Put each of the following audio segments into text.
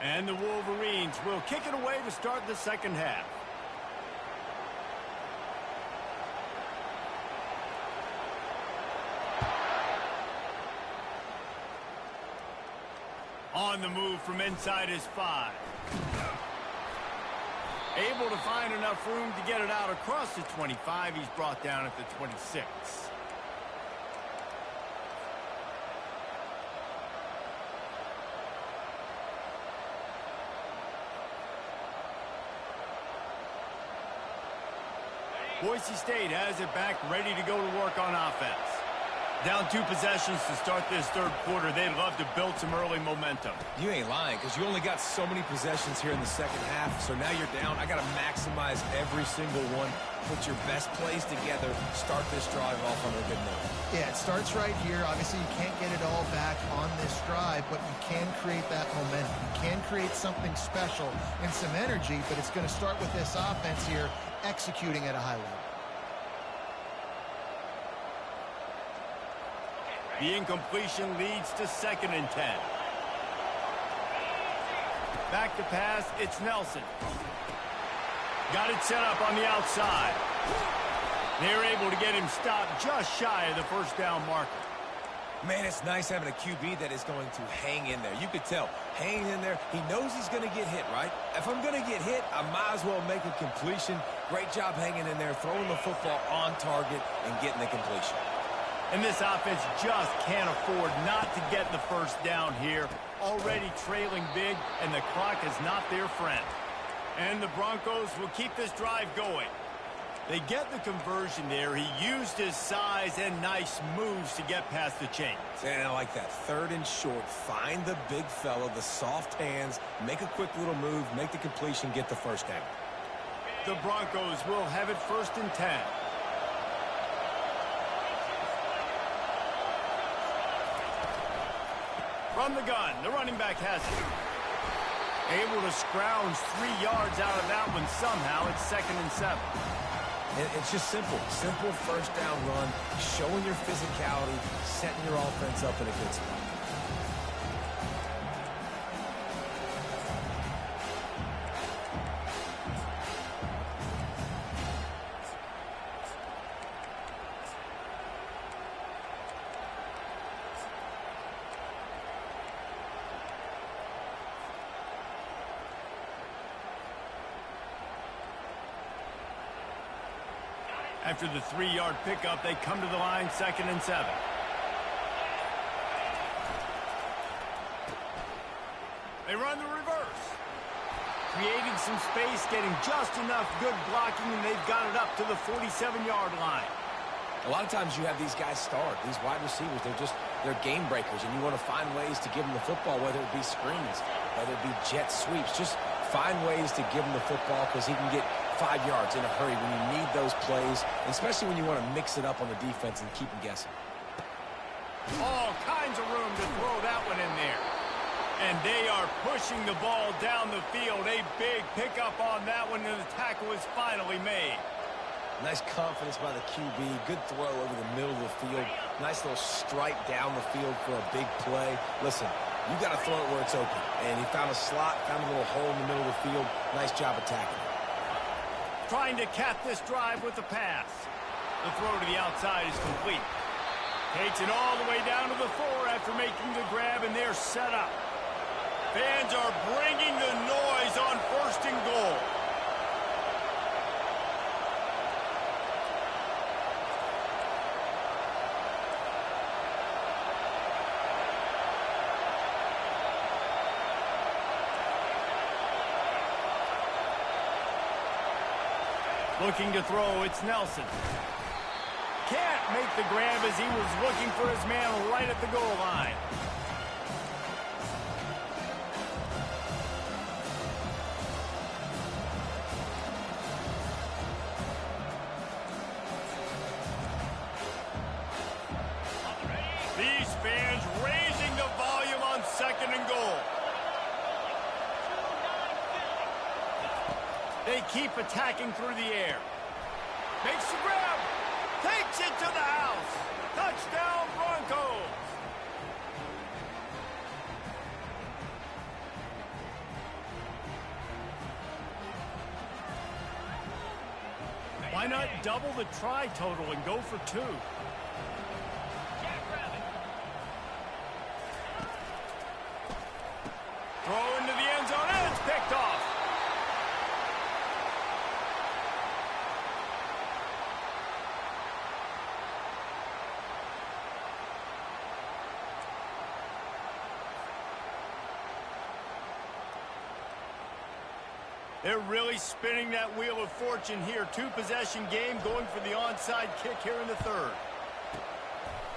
And the Wolverines will kick it away to start the second half. On the move from inside his 5. Able to find enough room to get it out across the 25. He's brought down at the 26. Boise State has it back, ready to go to work on offense. Down 2 possessions to start this third quarter. They'd love to build some early momentum. You ain't lying, because you only got so many possessions here in the second half, so now you're down. I got to maximize every single one. Put your best plays together. Start this drive off on a good note. Yeah, it starts right here. Obviously, you can't get it all back on this drive, but you can create that momentum. You can create something special and some energy, but it's going to start with this offense here executing at a high level. The incompletion leads to 2nd and 10. Back to pass, it's Nelson. Got it set up on the outside. They're able to get him stopped just shy of the first down marker. Man, it's nice having a QB that is going to hang in there. You could tell, hanging in there, he knows he's going to get hit, right? If I'm going to get hit, I might as well make a completion. Great job hanging in there, throwing the football on target and getting the completion. And this offense just can't afford not to get the first down here. Already trailing big, and the clock is not their friend. And the Broncos will keep this drive going. They get the conversion there. He used his size and nice moves to get past the chains. And I like that. 3rd and short. Find the big fella, the soft hands, make a quick little move, make the completion, get the first down. The Broncos will have it 1st and 10. From the gun, the running back has it. Able to scrounge 3 yards out of that one somehow. It's 2nd and 7. It's just simple. Simple first down run, showing your physicality, setting your offense up in a good spot. After the 3-yard pickup, they come to the line, 2nd and 7. They run the reverse. Creating some space, getting just enough good blocking, and they've got it up to the 47-yard line. A lot of times you have these guys start, these wide receivers, they're game breakers, and you want to find ways to give them the football, whether it be screens, whether it be jet sweeps. Just find ways to give him the football because he can get 5 yards in a hurry when you need those plays, especially when you want to mix it up on the defense and keep them guessing. All kinds of room to throw that one in there. And they are pushing the ball down the field. A big pickup on that one, and the tackle is finally made. Nice confidence by the QB. Good throw over the middle of the field. Nice little strike down the field for a big play. Listen, you got to throw it where it's open. And he found a slot, found a little hole in the middle of the field. Nice job attacking it. Trying to cap this drive with a pass. The throw to the outside is complete. Takes it all the way down to the 4 after making the grab, and they're set up. Fans are bringing the noise on 1st and goal. Looking to throw, it's Nelson. Can't make the grab as he was looking for his man right at the goal line. These fans raising the volume on 2nd and goal. They keep attacking through the air. Makes the grab. Takes it to the house. Touchdown, Broncos. Why not double the try total and go for 2? Throw into the end zone, and it's picked off. They're really spinning that wheel of fortune here. 2-possession game, going for the onside kick here in the third.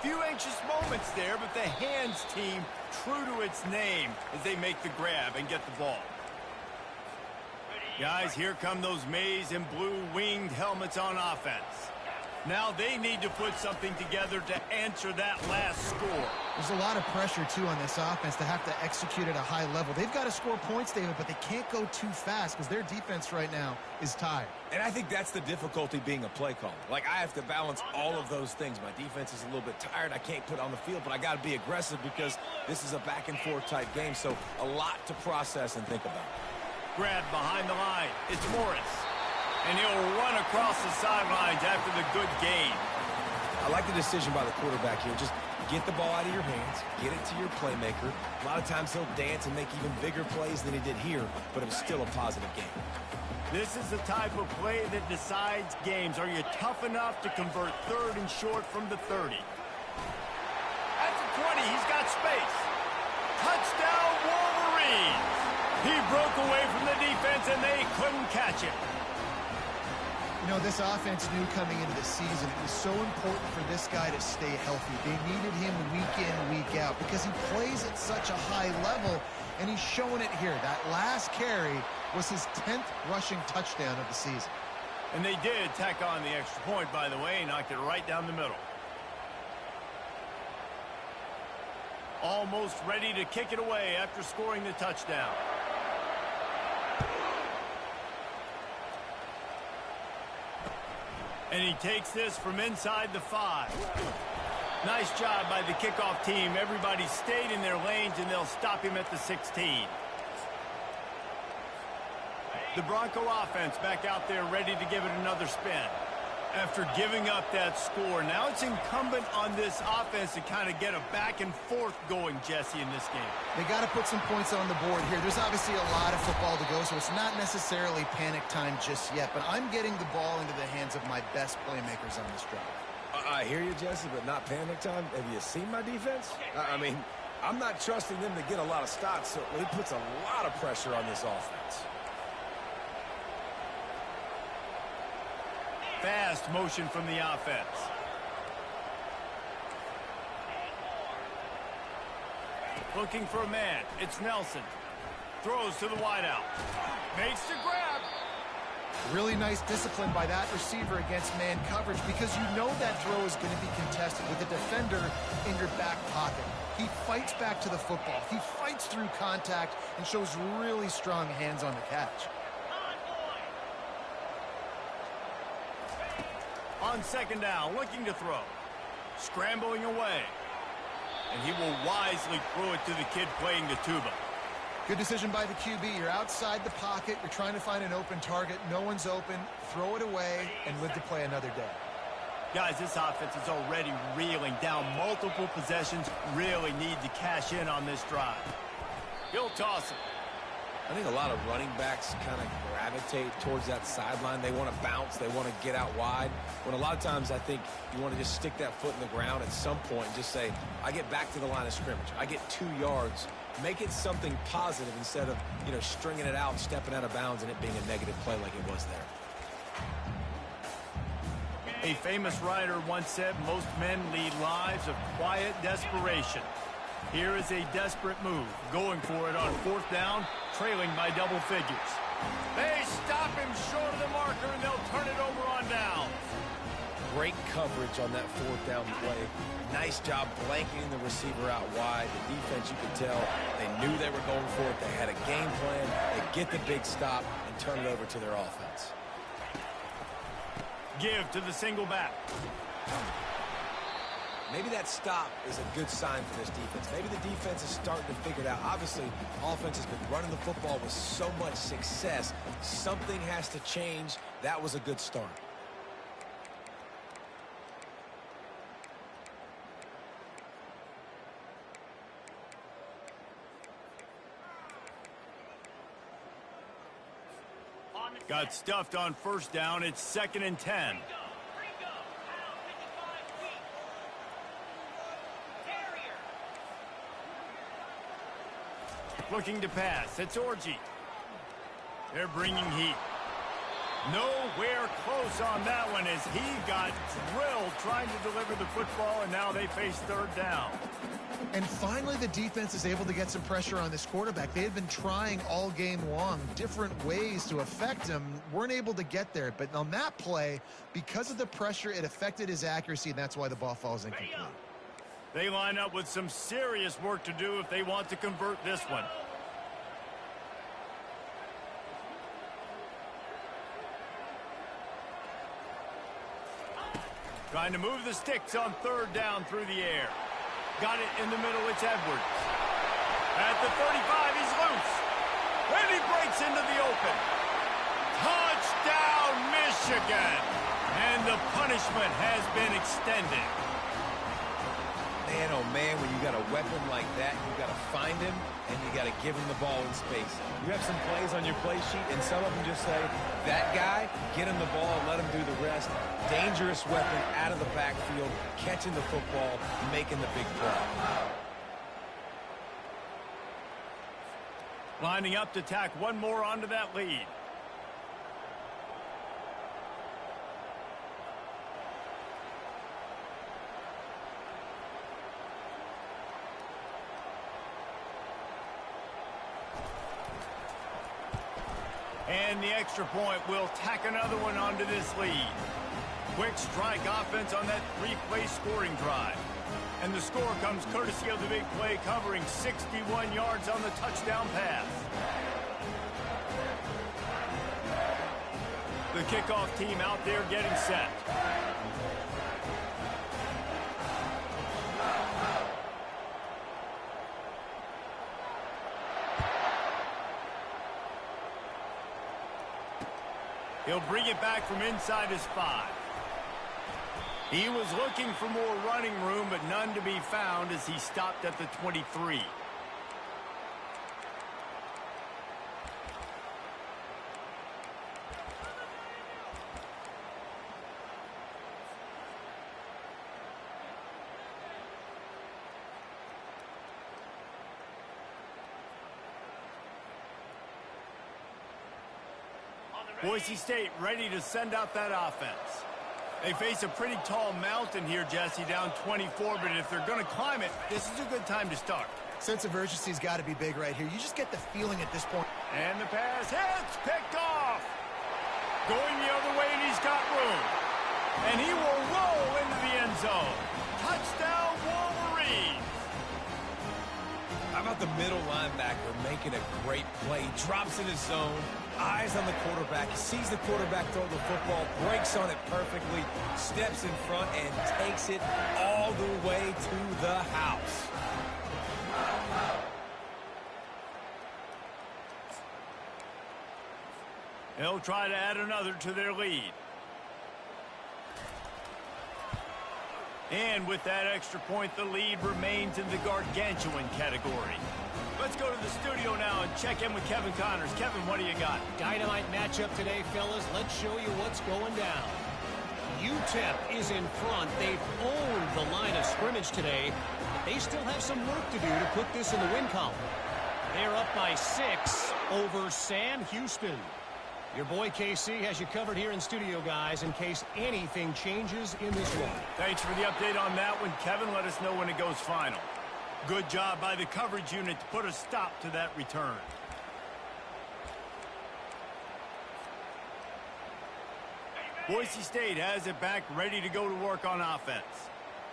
Few anxious moments there, but the hands team true to its name as they make the grab and get the ball. Guys, here come those maize and blue winged helmets on offense. Now they need to put something together to answer that last score. There's a lot of pressure, too, on this offense to have to execute at a high level. They've got to score points, David, but they can't go too fast because their defense right now is tired. And I think that's the difficulty being a play caller. Like, I have to balance all of those things. My defense is a little bit tired. I can't put it on the field, but I got to be aggressive because this is a back-and-forth type game, so a lot to process and think about. Grab behind the line. It's Morris. And he'll run across the sidelines after the good gain. I like the decision by the quarterback here. Just get the ball out of your hands, get it to your playmaker. A lot of times he'll dance and make even bigger plays than he did here, but it was still a positive game. This is the type of play that decides games. Are you tough enough to convert 3rd and short from the 30? At the 20, he's got space. Touchdown, Wolverines! He broke away from the defense, and they couldn't catch him. You know, this offense knew coming into the season it was so important for this guy to stay healthy. They needed him week in, week out because he plays at such a high level, and he's showing it here. That last carry was his 10th rushing touchdown of the season. And they did tack on the extra point, by the way, knocked it right down the middle. Almost ready to kick it away after scoring the touchdown. And he takes this from inside the 5. Nice job by the kickoff team. Everybody stayed in their lanes, and they'll stop him at the 16. The Bronco offense back out there ready to give it another spin. After giving up that score, now it's incumbent on this offense to kind of get a back and forth going, Jesse, in this game. They got to put some points on the board here. There's obviously a lot of football to go, so it's not necessarily panic time just yet, but I'm getting the ball into the hands of my best playmakers on this drive. I hear you, Jesse, but not panic time. Have you seen my defense? I mean, I'm not trusting them to get a lot of stops, so it puts a lot of pressure on this offense. Fast motion from the offense. Looking for a man. It's Nelson. Throws to the wideout. Makes the grab. Really nice discipline by that receiver against man coverage because you know that throw is going to be contested with a defender in your back pocket. He fights back to the football. He fights through contact and shows really strong hands on the catch. On 2nd down, looking to throw. Scrambling away. And he will wisely throw it to the kid playing the tuba. Good decision by the QB. You're outside the pocket. You're trying to find an open target. No one's open. Throw it away and live to play another day. Guys, this offense is already reeling down multiple possessions. Really need to cash in on this drive. He'll toss it. I think a lot of running backs kind of gravitate towards that sideline. They want to bounce. They want to get out wide. When a lot of times I think you want to just stick that foot in the ground at some point and just say, I get back to the line of scrimmage. I get 2 yards. Make it something positive instead of, stringing it out, stepping out of bounds, and it being a negative play like it was there. A famous writer once said, most men lead lives of quiet desperation. Here is a desperate move, going for it on 4th down, trailing by double figures. They stop him short of the marker, and they'll turn it over on down. Great coverage on that 4th down play. Nice job blanketing the receiver out wide. The defense, you could tell, they knew they were going for it. They had a game plan. They get the big stop and turn it over to their offense. Give to the single back. Maybe that stop is a good sign for this defense. Maybe the defense is starting to figure it out. Obviously, offense has been running the football with so much success. Something has to change. That was a good start. Got stuffed on first down. It's 2nd and 10. Looking to pass. It's Orji. They're bringing heat. Nowhere close on that one as he got drilled trying to deliver the football, and now they face 3rd down. And finally, the defense is able to get some pressure on this quarterback. They had been trying all game long different ways to affect him, weren't able to get there. But on that play, because of the pressure, it affected his accuracy, and that's why the ball falls incomplete. They line up with some serious work to do if they want to convert this one. Trying to move the sticks on 3rd down through the air. Got it in the middle, it's Edwards. At the 35, he's loose. And he breaks into the open. Touchdown, Michigan! And the punishment has been extended. Man, oh man, when you got a weapon like that, you got to find him, and you got to give him the ball in space. You have some plays on your play sheet, and some of them just say, that guy, get him the ball and let him do the rest. Dangerous weapon out of the backfield, catching the football, making the big play. Lining up to tack one more onto that lead. And the extra point will tack another one onto this lead. Quick strike offense on that 3-play scoring drive. And the score comes courtesy of the big play covering 61 yards on the touchdown pass. The kickoff team out there getting set. He'll bring it back from inside his 5. He was looking for more running room, but none to be found as he stopped at the 23. Boise State ready to send out that offense. They face a pretty tall mountain here, Jesse, down 24, but if they're going to climb it, this is a good time to start. Sense of urgency's got to be big right here. You just get the feeling at this point. And the pass hits, picked off. Going the other way, and he's got room. And he will roll into the end zone. Touchdown, Wolverines. How about the middle linebacker making a great play? Drops in his zone, eyes on the quarterback, sees the quarterback throw the football, breaks on it perfectly, steps in front, and takes it all the way to the house. They'll try to add another to their lead. And with that extra point, the lead remains in the gargantuan category. Let's go to the studio now and check in with Kevin Connors. Kevin, what do you got? Dynamite matchup today, fellas. Let's show you what's going down. UTEP is in front. They've owned the line of scrimmage today, but they still have some work to do to put this in the win column. They're up by 6 over Sam Houston. Your boy KC has you covered here in studio, guys, in case anything changes in this one. Thanks for the update on that one, Kevin. Let us know when it goes final. Good job by the coverage unit to put a stop to that return. Boise State has it back, ready to go to work on offense.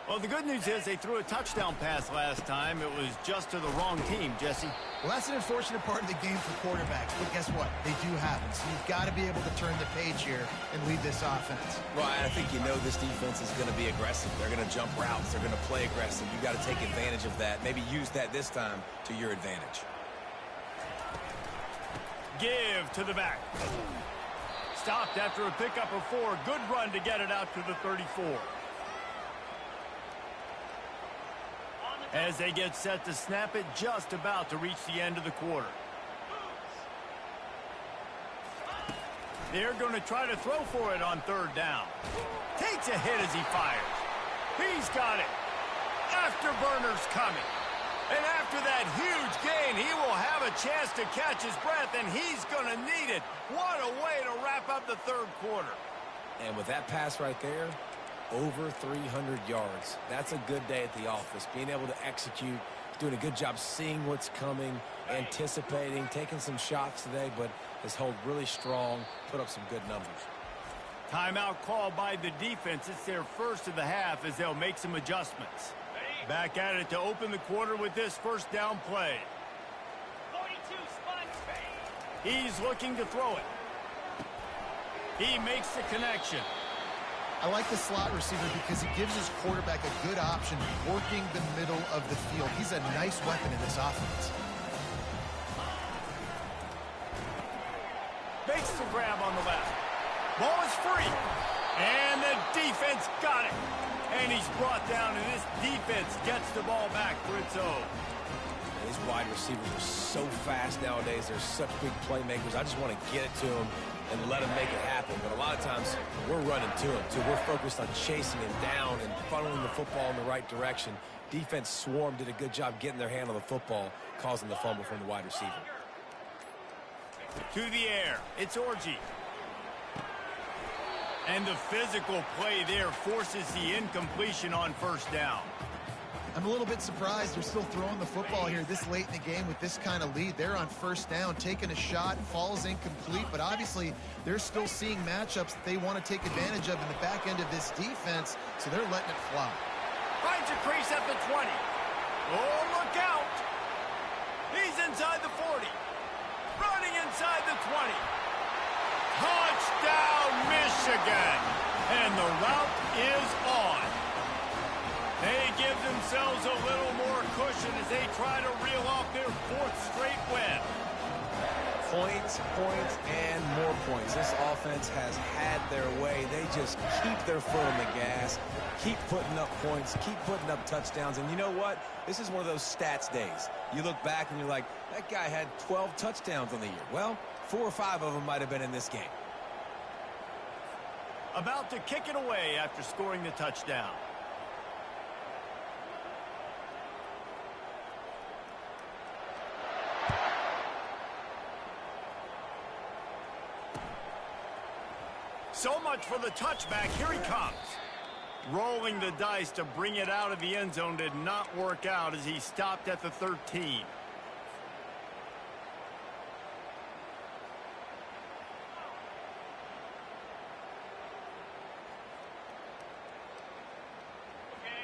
Well, the good news is they threw a touchdown pass last time. It was just to the wrong team, Jesse. Well, that's an unfortunate part of the game for quarterbacks, but guess what? They do have it. So you've got to be able to turn the page here and lead this offense. Well, I think you know this defense is going to be aggressive. They're going to jump routes. They're going to play aggressive. You've got to take advantage of that. Maybe use that this time to your advantage. Give to the back. Stopped after a pickup of 4. Good run to get it out to the 34. As they get set to snap it, just about to reach the end of the quarter. They're going to try to throw for it on third down. Takes a hit as he fires. He's got it. Afterburner's coming. And after that huge gain, he will have a chance to catch his breath, and he's going to need it. What a way to wrap up the third quarter. And with that pass right there, over 300 yards. That's a good day at the office. Being able to execute, doing a good job seeing what's coming, anticipating, taking some shots today, but has held really strong, put up some good numbers. Timeout called by the defense. It's their first of the half as they'll make some adjustments. Back at it to open the quarter with this first down play. 42 spots. He's looking to throw it. He makes the connection. I like the slot receiver because he gives his quarterback a good option working the middle of the field. He's a nice weapon in this offense. Makes the grab on the left. Ball is free. And the defense got it. And he's brought down, and this defense gets the ball back for its own. These wide receivers are so fast nowadays. They're such big playmakers. I just want to get it to them and let him make it happen. But a lot of times, we're running to him, too. We're focused on chasing him down and funneling the football in the right direction. Defense swarm did a good job getting their hand on the football, causing the fumble from the wide receiver. To the air. It's Orji. And the physical play there forces the incompletion on first down. I'm a little bit surprised they're still throwing the football here this late in the game with this kind of lead. They're on first down, taking a shot, falls incomplete, but obviously they're still seeing matchups that they want to take advantage of in the back end of this defense, so they're letting it fly. Finds a crease at the 20. Oh, look out. He's inside the 40. Running inside the 20. Touchdown, Michigan. And the route is on. They give themselves a little more cushion as they try to reel off their fourth straight win. Points, points, and more points. This offense has had their way. They just keep their foot on the gas, keep putting up points, keep putting up touchdowns. And you know what? This is one of those stats days. You look back and you're like, that guy had 12 touchdowns on the year. Well, 4 or 5 of them might have been in this game. About to kick it away after scoring the touchdown. So much for the touchback. Here he comes. Rolling the dice to bring it out of the end zone did not work out as he stopped at the 13.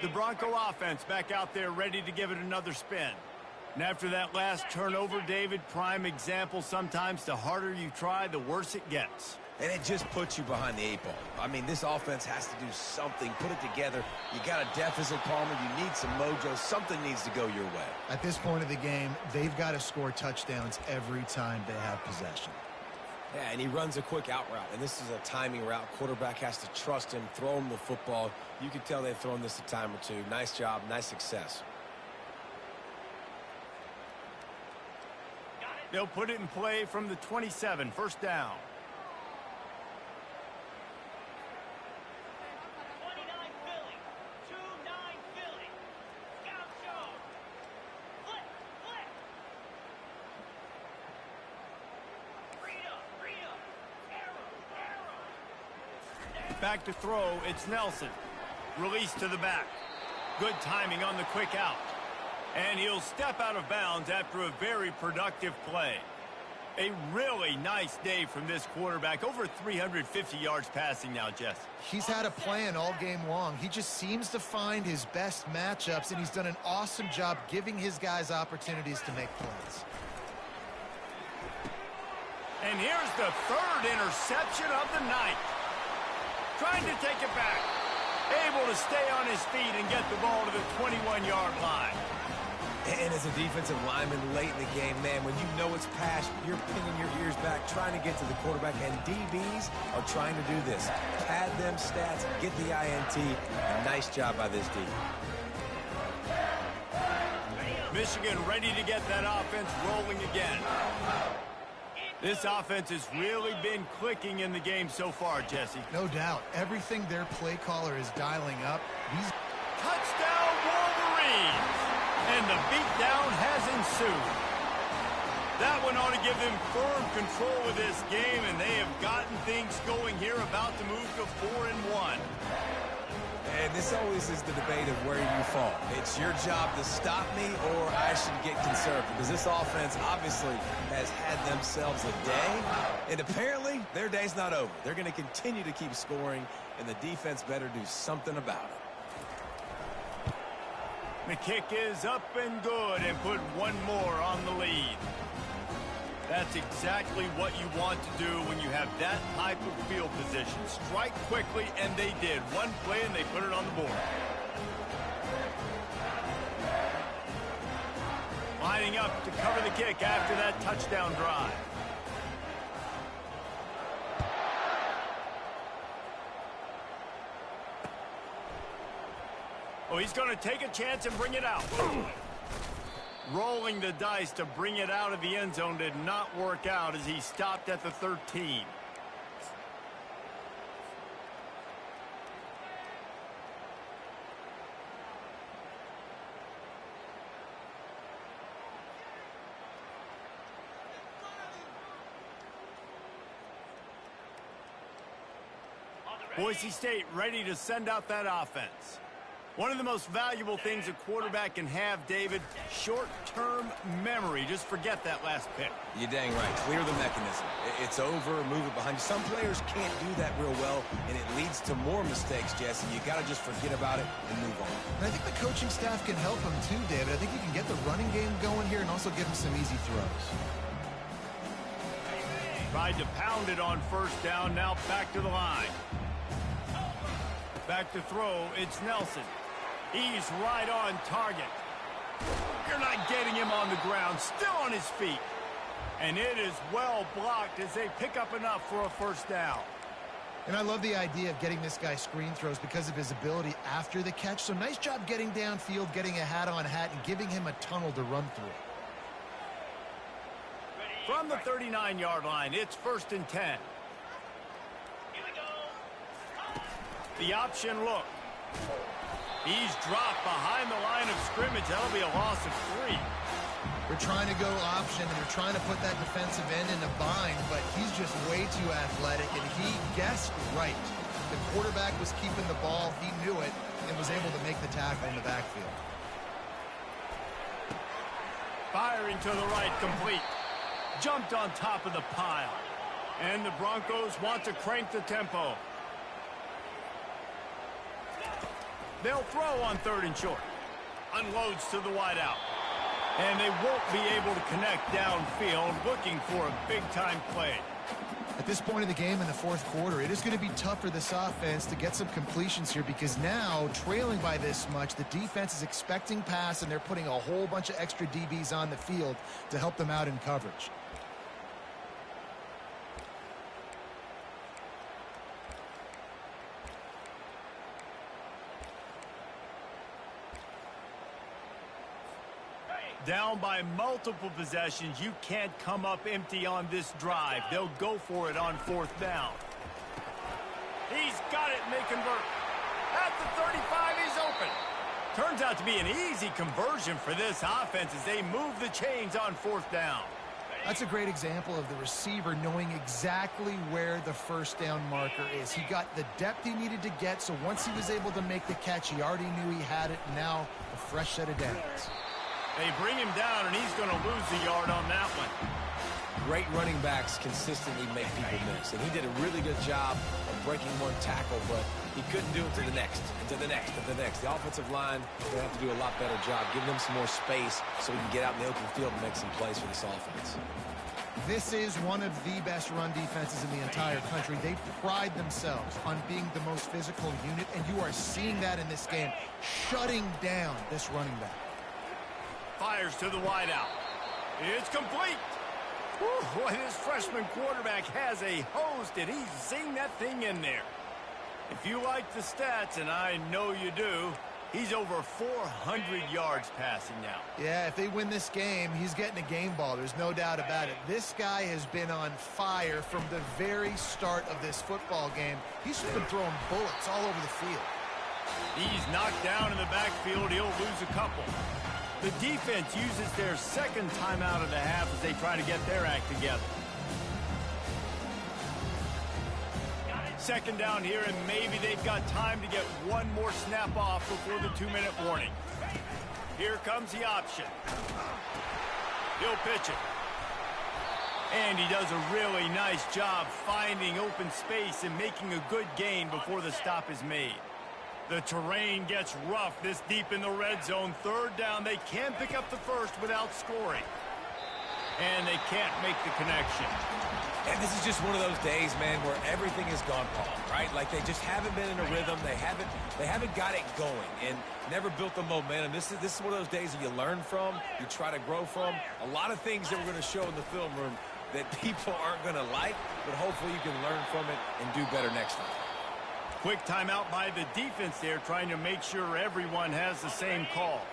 The Bronco offense back out there ready to give it another spin. And after that last turnover, David, prime example, sometimes the harder you try, the worse it gets. And it just puts you behind the 8 ball. I mean, this offense has to do something, put it together. You got a deficit, Palmer. You need some mojo. Something needs to go your way. At this point of the game, they've got to score touchdowns every time they have possession. Yeah, and he runs a quick out route, and this is a timing route. Quarterback has to trust him, throw him the football. You can tell they've thrown this a time or two. Nice job, nice success. They'll put it in play from the 27, first down. 29 Philly. 2-9 Philly. Scout show. Flip, flip. Freedom. Arrow. Back to throw, it's Nelson. Release to the back. Good timing on the quick out. And he'll step out of bounds after a very productive play. A really nice day from this quarterback. Over 350 yards passing now, Jess. He's had a plan all game long. He just seems to find his best matchups, and he's done an awesome job giving his guys opportunities to make plays. And here's the third interception of the night. Trying to take it back. Able to stay on his feet and get the ball to the 21-yard line. And as a defensive lineman late in the game, man, when you know it's passed, you're pinning your ears back, trying to get to the quarterback, and DBs are trying to do this. Pad them stats, get the INT. A nice job by this D. Michigan ready to get that offense rolling again. It's This offense has really been clicking in the game so far, Jesse. No doubt. Everything their play caller is dialing up. These Touchdown, Wolverines! And the beatdown has ensued. That one ought to give them firm control of this game, and they have gotten things going here, about to move to 4-1. And this always is the debate of where you fall. It's your job to stop me, or I should get conservative. Because this offense obviously has had themselves a day, and apparently their day's not over. They're going to continue to keep scoring, and the defense better do something about it. The kick is up and good, and put one more on the lead. That's exactly what you want to do when you have that type of field position. Strike quickly, and they did. One play, and they put it on the board. Lining up to cover the kick after that touchdown drive. Oh, he's going to take a chance and bring it out. Rolling the dice to bring it out of the end zone did not work out as he stopped at the 13. Boise State ready to send out that offense. One of the most valuable things a quarterback can have, David, short-term memory. Just forget that last pick. You're dang right. Clear the mechanism. It's over, move it behind you. Some players can't do that real well, and it leads to more mistakes, Jesse. You got to just forget about it and move on. And I think the coaching staff can help him too, David. I think you can get the running game going here and also give him some easy throws. Tried to pound it on first down, now back to the line. Back to throw, it's Nelson. He's right on target. You're not getting him on the ground, still on his feet. And it is well blocked as they pick up enough for a first down. And I love the idea of getting this guy screen throws because of his ability after the catch. So nice job getting downfield, getting a hat-on-hat, and giving him a tunnel to run through. From the 39-yard line, it's 1st and 10. The option look. He's dropped behind the line of scrimmage. That'll be a loss of 3. They're trying to go option, and they're trying to put that defensive end in a bind, but he's just way too athletic, and he guessed right. The quarterback was keeping the ball. He knew it and was able to make the tackle in the backfield. Firing to the right, complete. Jumped on top of the pile. And the Broncos want to crank the tempo. They'll throw on 3rd and short. Unloads to the wideout. And they won't be able to connect downfield, looking for a big-time play. At this point in the game in the 4th quarter, it is going to be tough for this offense to get some completions here because now, trailing by this much, the defense is expecting pass, and they're putting a whole bunch of extra DBs on the field to help them out in coverage. Down by multiple possessions, you can't come up empty on this drive. They'll go for it on 4th down. He's got it, and they convert. At the 35, he's open. Turns out to be an easy conversion for this offense as they move the chains on 4th down. That's a great example of the receiver knowing exactly where the first down marker is. He got the depth he needed to get, so once he was able to make the catch, he already knew he had it. Now, a fresh set of downs. They bring him down, and he's going to lose the yard on that one. Great running backs consistently make people miss, and he did a really good job of breaking one tackle, but he couldn't do it to the next, and to the next, and to the next. The offensive line is going to have to do a lot better job, giving them some more space so we can get out in the open field and make some plays for this offense. This is one of the best run defenses in the entire country. They pride themselves on being the most physical unit, and you are seeing that in this game, shutting down this running back. Fires to the wideout. It's complete. Whew, boy, this freshman quarterback has a hose. Did he zing that thing in there? If you like the stats, and I know you do, He's over 400 yards passing now. Yeah, if they win this game, he's getting a game ball. There's no doubt about it. This guy has been on fire from the very start of this football game. He's just been throwing bullets all over the field. He's knocked down in the backfield. He'll lose a couple. The defense uses their second timeout of the half as they try to get their act together. Second down here, and maybe they've got time to get one more snap off before the 2-minute warning. Here comes the option. He'll pitch it. And he does a really nice job finding open space and making a good gain before the stop is made. The terrain gets rough this deep in the red zone. Third down, they can't pick up the first without scoring. And they can't make the connection. And this is just one of those days, man, where everything has gone wrong, right? Like they just haven't been in a rhythm. They haven't got it going and never built the momentum. This is one of those days that you learn from, you try to grow from. A lot of things that we're going to show in the film room that people aren't going to like, but hopefully you can learn from it and do better next time. Quick timeout by the defense there, trying to make sure everyone has the same call.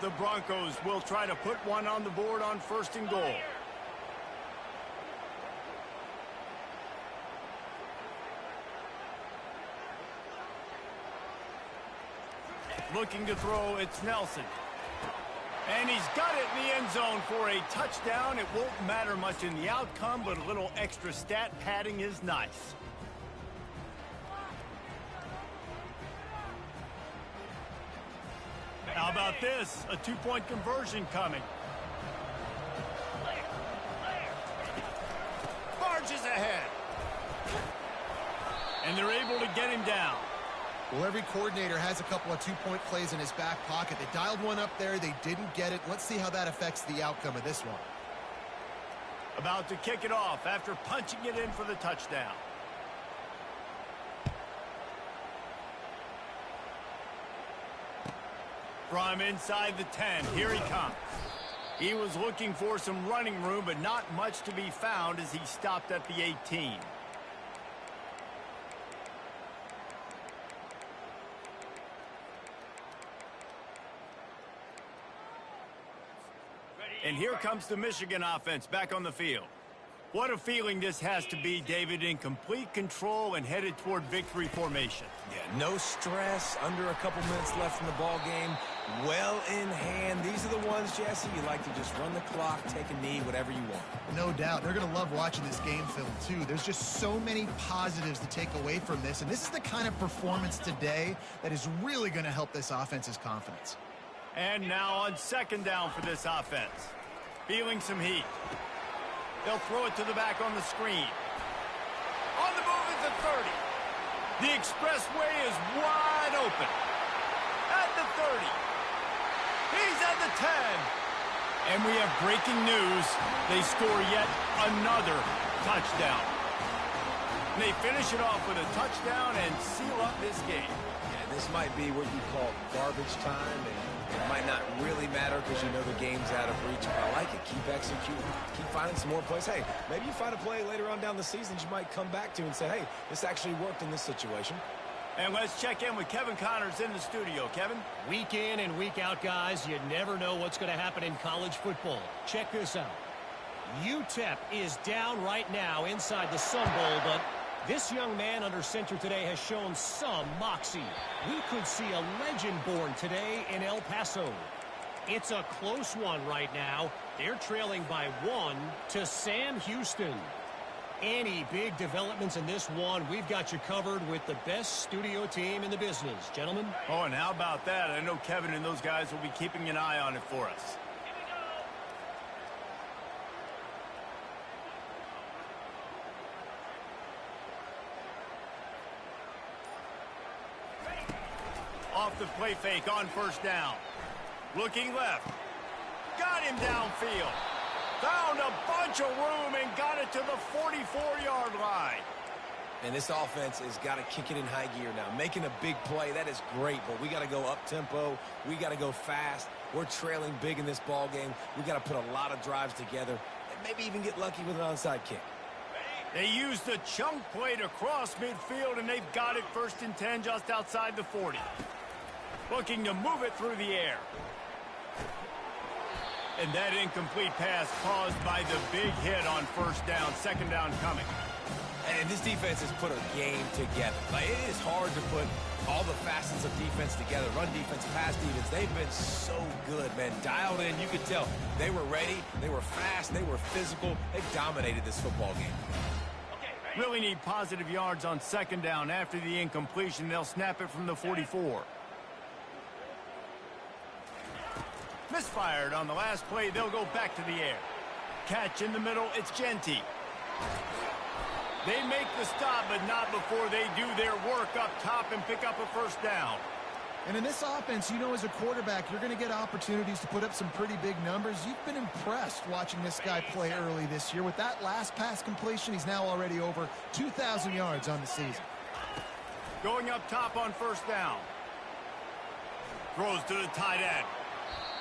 The Broncos will try to put one on the board on 1st and goal. Looking to throw, it's Nelson. And he's got it in the end zone for a touchdown. It won't matter much in the outcome, but a little extra stat padding is nice. How about this? A 2-point conversion coming. Barges ahead. And they're able to get him down. Well, every coordinator has a couple of 2-point plays in his back pocket. They dialed one up there. They didn't get it. Let's see how that affects the outcome of this one. About to kick it off after punching it in for the touchdown. From inside the 10, here he comes. He was looking for some running room, but not much to be found as he stopped at the 18. And here comes the Michigan offense back on the field. What a feeling this has to be, David, in complete control and headed toward victory formation. Yeah, no stress, under a couple minutes left in the ball game, well in hand. These are the ones, Jesse, you like to just run the clock, take a knee, whatever you want. No doubt. They're going to love watching this game film, too. There's just so many positives to take away from this, and this is the kind of performance today that is really going to help this offense's confidence. And now on 2nd down for this offense. Feeling some heat. They'll throw it to the back on the screen. On the move at the 30. The expressway is wide open. At the 30. He's at the 10. And we have breaking news. They score yet another touchdown. They finish it off with a touchdown and seal up this game. Yeah, this might be what you call garbage time, and it might not really matter because you know the game's out of reach. But I like it. Keep executing. Keep finding some more plays. Hey, maybe you find a play later on down the season you might come back to and say, hey, this actually worked in this situation. And let's check in with Kevin Connors in the studio. Kevin? Week in and week out, guys, you never know what's going to happen in college football. Check this out. UTEP is down right now inside the Sun Bowl, but this young man under center today has shown some moxie. We could see a legend born today in El Paso. It's a close one right now. They're trailing by 1 to Sam Houston. Any big developments in this one, we've got you covered with the best studio team in the business. Gentlemen? Oh, and how about that? I know Kevin and those guys will be keeping an eye on it for us. Off the play fake on 1st down. Looking left. Got him downfield. Found a bunch of room and got it to the 44-yard line. And this offense has got to kick it in high gear now. Making a big play, that is great, but we got to go up-tempo. We got to go fast. We're trailing big in this ball game. We got to put a lot of drives together and maybe even get lucky with an onside kick. They used the chunk play to cross midfield, and they've got it 1st and 10 just outside the 40. Looking to move it through the air. And that incomplete pass caused by the big hit on first down. Second down coming. And this defense has put a game together. Like, it is hard to put all the facets of defense together. Run defense, pass defense. They've been so good, man. Dialed in. You could tell they were ready. They were fast. They were physical. They dominated this football game. Really need positive yards on second down. After the incompletion, they'll snap it from the 44. Misfired on the last play. They'll go back to the air. Catch in the middle. It's Genty. They make the stop, but not before they do their work up top and pick up a first down. And in this offense, you know, as a quarterback, you're going to get opportunities to put up some pretty big numbers. You've been impressed watching this guy play early this year. With that last pass completion, he's now already over 2,000 yards on the season. Going up top on first down. Throws to the tight end.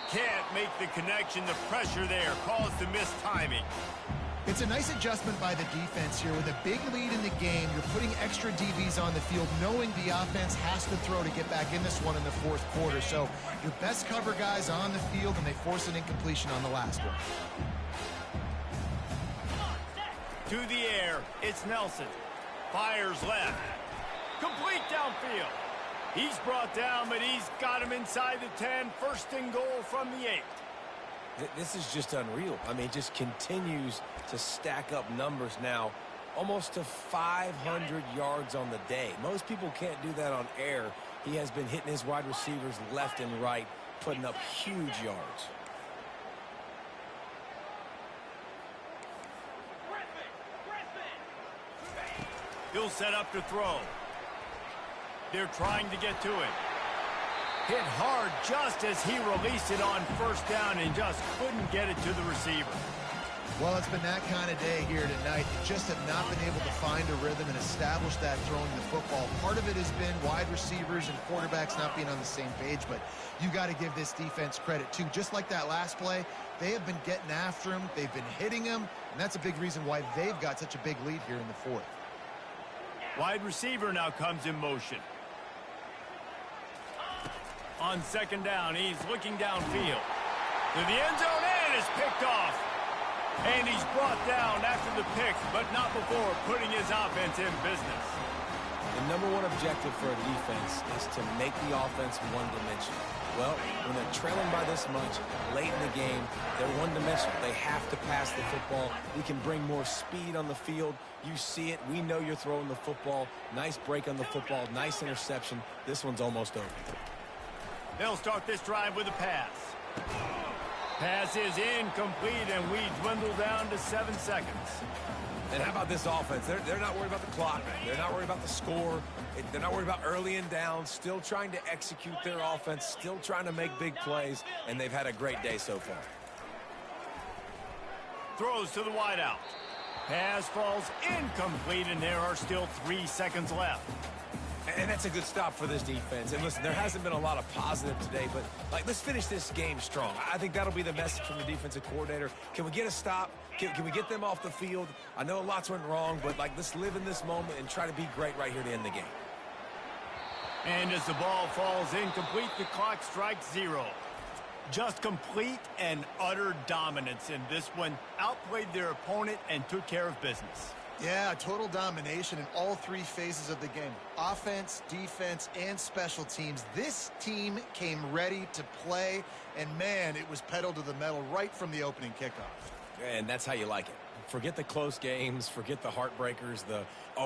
Can't make the connection. The pressure there caused the missed timing. It's a nice adjustment by the defense here. With a big lead in the game, you're putting extra DBs on the field, knowing the offense has to throw to get back in this one in the fourth quarter. So your best cover guys on the field, and they force an incompletion on the last one. To the air, it's Nelson. Fires left. Complete downfield. He's brought down, but he's got him inside the 10. First and goal from the 8. This is just unreal. I mean, it just continues to stack up numbers now. Almost to 500 yards on the day. Most people can't do that on air. He has been hitting his wide receivers left and right, putting up huge yards. He'll set up to throw. They're trying to get to it. Hit hard just as he released it on first down and just couldn't get it to the receiver. Well, it's been that kind of day here tonight. They just have not been able to find a rhythm and establish that throwing the football. Part of it has been wide receivers and quarterbacks not being on the same page, but you got to give this defense credit too. Just like that last play, they have been getting after him. They've been hitting him, and that's a big reason why they've got such a big lead here in the fourth. Wide receiver now comes in motion. On second down, he's looking downfield. To the end zone, and is picked off. And he's brought down after the pick, but not before putting his offense in business. The number one objective for a defense is to make the offense one-dimensional. Well, when they're trailing by this much, late in the game, they're one-dimensional. They have to pass the football. We can bring more speed on the field. You see it. We know you're throwing the football. Nice break on the football. Nice interception. This one's almost over. They'll start this drive with a pass. Pass is incomplete, and we dwindle down to 7 seconds. And how about this offense? They're not worried about the clock. They're not worried about the score. They're not worried about early and down. Still trying to execute their offense. Still trying to make big plays. And they've had a great day so far. Throws to the wideout. Pass falls incomplete, and there are still 3 seconds left. And that's a good stop for this defense. And listen, there hasn't been a lot of positive today, but let's finish this game strong. I think that'll be the message from the defensive coordinator. Can we get a stop? Can we get them off the field? I know lots went wrong, but let's live in this moment and try to be great right here to end the game. And as the ball falls incomplete, the clock strikes 0. Just complete and utter dominance in this one. Outplayed their opponent and took care of business. Yeah, total domination in all 3 phases of the game. Offense, defense, and special teams. This team came ready to play, and man, it was pedal to the metal right from the opening kickoff. And that's how you like it. Forget the close games, forget the heartbreakers,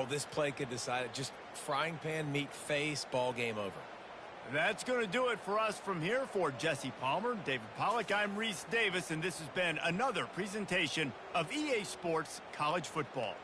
this play could decide it. Just frying pan, meat face, ball game over. That's going to do it for us from here. For Jesse Palmer, David Pollack, I'm Reese Davis, and this has been another presentation of EA Sports College Football.